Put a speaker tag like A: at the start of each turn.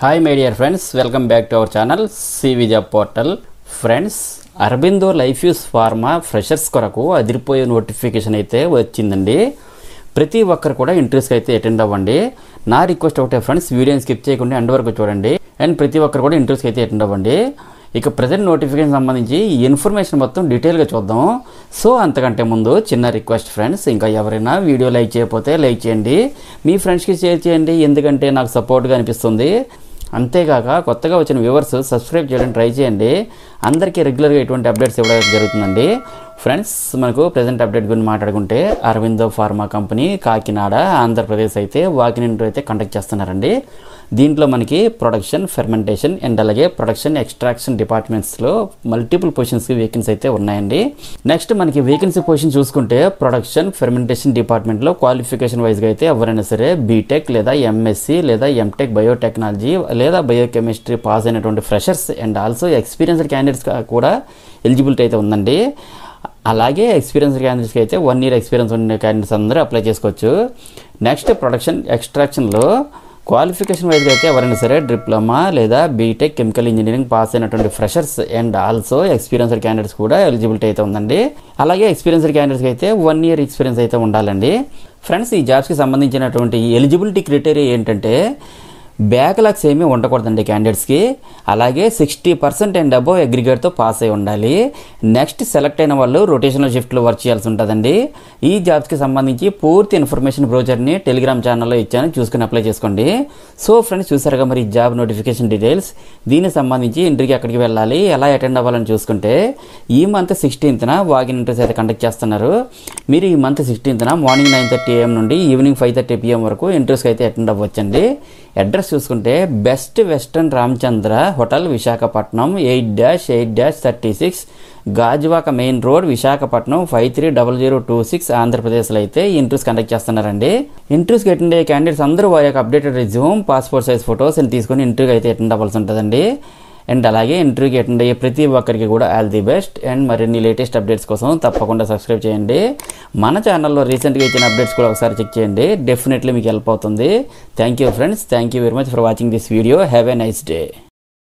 A: Hi my dear friends, welcome back to our channel CV Job Portal. Friends, Aurobindo Life Use Pharma freshers కొరకు అదిరిపోయే notification అయితే వచ్చిందండి. ప్రతి ఒక్కరు కూడా ఇంట్రెస్ట్ అయితే అటెండ్ అవ్వండి. నా రిక్వెస్ట్ ఒకటే ఫ్రెండ్స్, వీడియోని స్కిప్ చేయకుండా ఎండ్ వరకు చూడండి అండ్ ప్రతి ఒక్కరు కూడా ఇంట్రెస్ట్ అయితే అటెండ్ అవ్వండి. ఇక ప్రెజెంట్ నోటిఫికేషన్ సంబంధించి ఈ ఇన్ఫర్మేషన్ మొత్తం డీటెయిల్గా చూద్దాం. సో అంతకంటే ముందు చిన్న రిక్వెస్ట్ ఫ్రెండ్స్, ఇంకా ఎవరైనా వీడియో లైక్ చేయకపోతే లైక్ చేయండి, మీ ఫ్రెండ్స్కి షేర్ చేయండి, ఎందుకంటే నాకు సపోర్ట్గా అనిపిస్తుంది. అంతేకాక కొత్తగా వచ్చిన వ్యూవర్స్ సబ్స్క్రైబ్ చేయడానికి ట్రై చేయండి. అందరికీ రెగ్యులర్గా ఎటువంటి అప్డేట్స్ ఇవ్వడం జరుగుతుందండి. ఫ్రెండ్స్, మనకు ప్రెజెంట్ అప్డేట్ గురించి మాట్లాడుకుంటే అరవిందో ఫార్మా కంపెనీ కాకినాడ ఆంధ్రప్రదేశ్ అయితే వాకిన్ ఇంటర్వ్యూ అయితే కండక్ట్ చేస్తున్నారండి. దీంట్లో మనకి ప్రొడక్షన్, ఫెర్మెంటేషన్ అండ్ అలాగే ప్రొడక్షన్ ఎక్స్ట్రాక్షన్ డిపార్ట్మెంట్స్లో మల్టిపుల్ పొజిషన్స్కి వేకెన్సీ అయితే ఉన్నాయండి. నెక్స్ట్ మనకి వేకెన్సీ పొజిషన్ చూసుకుంటే ప్రొడక్షన్, ఫెర్మెంటేషన్ డిపార్ట్మెంట్లో క్వాలిఫికేషన్ వైజ్గా అయితే ఎవరైనా సరే బీటెక్ లేదా ఎంఎస్సి లేదా ఎంటెక్ బయోటెక్నాలజీ లేదా బయోకెమిస్ట్రీ పాస్ అయినటువంటి freshers and also experienced candidates కూడా ఎలిజిబిలిటీ అయితే ఉందండి. అలాగే ఎక్స్పీరియన్స్డ్ క్యాండిడేట్స్కి అయితే 1 year ఎక్స్పీరియన్స్ ఉన్న క్యాండిడేట్స్ అందరూ అప్లై చేసుకోవచ్చు. నెక్స్ట్ ప్రొడక్షన్ ఎక్స్ట్రాక్షన్లో క్వాలిఫికేషన్ వైజ్గా అయితే ఎవరైనా సరే డిప్లొమా లేదా బీటెక్ కెమికల్ ఇంజనీరింగ్ పాస్ అయినటువంటి freshers and also experienced candidates కూడా ఎలిజిబిలిటీ అయితే ఉందండి. అలాగే ఎక్స్పీరియన్స్డ్ క్యాండిడేట్స్కి అయితే 1 year ఎక్స్పీరియన్స్ అయితే ఉండాలండి. ఫ్రెండ్స్, ఈ జాబ్స్కి సంబంధించినటువంటి ఎలిజిబిలిటీ క్రైటీరియా ఏంటంటే బ్యాక్లాగ్స్ ఏమీ ఉండకూడదండి క్యాండిడేట్స్కి. అలాగే 60% అండ్ అబోవ్ అగ్రిగేట్తో పాస్ అయి ఉండాలి. నెక్స్ట్ సెలెక్ట్ అయిన వాళ్ళు రొటేషనల్ షిఫ్ట్లో వర్క్ చేయాల్సి ఉంటుందండి. ఈ జాబ్స్కి సంబంధించి పూర్తి ఇన్ఫర్మేషన్ బ్రోచర్ని టెలిగ్రామ్ ఛానల్లో ఇచ్చాను, చూసుకుని అప్లై చేసుకోండి. సో ఫ్రెండ్స్, చూసారుగా మరి జాబ్ నోటిఫికేషన్ డీటెయిల్స్. దీనికి సంబంధించి ఇంటర్వ్యూకి ఎక్కడికి వెళ్ళాలి, ఎలా అటెండ్ అవ్వాలని చూసుకుంటే ఈ మంత్ 16th వాకిన్ ఇంటర్వ్యూస్ అయితే కండక్ట్ చేస్తున్నారు. మీరు ఈ మంత్ 16th మార్నింగ్ 9:30 AM నుండి ఈవినింగ్ 5:30 PM వరకు ఇంటర్వ్యూస్కి అయితే అటెండ్ అవ్వచ్చండి. అడ్రస్ చూసుకుంటే best western Ramachandra hotel Visakhapatnam 8-8-36 Gajuwaka main road Visakhapatnam 530026 ఆంధ్రప్రదేశ్లో అయితే ఇంటర్వ్యూస్ కండక్ట్ చేస్తున్నారండి. ఇంటర్వ్యూస్కి అటెండ్ అయ్యే క్యాండిడేట్స్ అందరూ వారి యొక్క updated resume, passport size photos అని తీసుకొని ఇంటర్వ్యూకి అయితే అటెండ్ అవ్వాల్సి ఉంటుందండి. అండ్ అలాగే ఇంటర్వ్యూకి అటెండ్ అయ్యే ప్రతి ఒక్కరికి కూడా ఆల్ ది బెస్ట్. అండ్ మరిన్ని లేటెస్ట్ అప్డేట్స్ కోసం తప్పకుండా సబ్స్క్రైబ్ చేయండి. మన ఛానల్లో రీసెంట్గా ఇచ్చిన అప్డేట్స్ కూడా ఒకసారి చెక్ చేయండి, డెఫినెట్లీ మీకు హెల్ప్ అవుతుంది. Thank you friends, thank you very much for watching this video. Have a nice day.